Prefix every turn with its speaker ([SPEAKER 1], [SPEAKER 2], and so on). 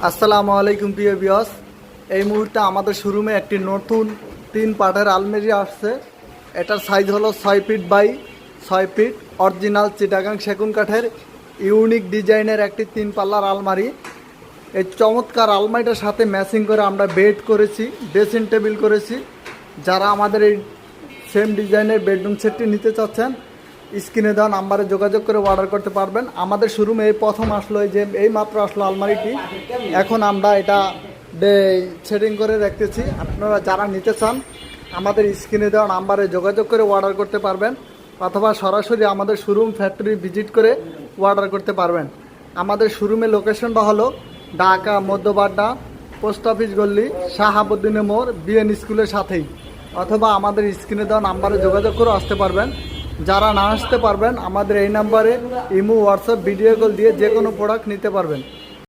[SPEAKER 1] আসসালামু আলাইকুম প্রিয় ভিউয়ার্স। এই মুহূর্তে আমাদের শোরুমে একটি নতুন 3 পার্টের আলমারি আসছে। এটার সাইজ হলো 6 feet by 6 feet, original Chittagong সেগুন কাঠের ইউনিক ডিজাইনের একটি 3 পাল্লার আলমারি। এই চমৎকার আলমারিটার সাথে ম্যাচিং করে আমরা বেড করেছি, ড্রেসিং টেবিল করেছি। যারা আমাদের এই সেম ডিজাইনের বেডরুম সেটটি নিতে চাচ্ছেন, স্ক্রিনে দেওয়া নাম্বারে যোগাযোগ করে অর্ডার করতে পারবেন। আমাদের শোরুমে এই প্রথম আসলো, এই মাত্র আসলো আলমারিটি। এখন আমরা এটা সেটিং করে রাখতেছি। আপনারা যারা নিতে চান আমাদের স্ক্রিনে দেওয়া নাম্বারে যোগাযোগ করে অর্ডার করতে পারবেন, অথবা সরাসরি আমাদের শোরুম ফ্যাক্টরি ভিজিট করে অর্ডার করতে পারবেন। আমাদের শোরুমের লোকেশনটা হলো ঢাকা মধ্যবাড্ডা, পোস্ট অফিস গল্লি, শাহাবুদ্দিনের মোড়, বিএন স্কুলের সাথেই। অথবা আমাদের স্ক্রিনে দেওয়া নাম্বারে যোগাযোগ করে আসতে পারবেন। যারা না আসতে পারবেন আমাদের এই নাম্বারে ইমো, হোয়াটসঅ্যাপ, ভিডিও কল দিয়ে যে কোনো প্রোডাক্ট নিতে পারবেন।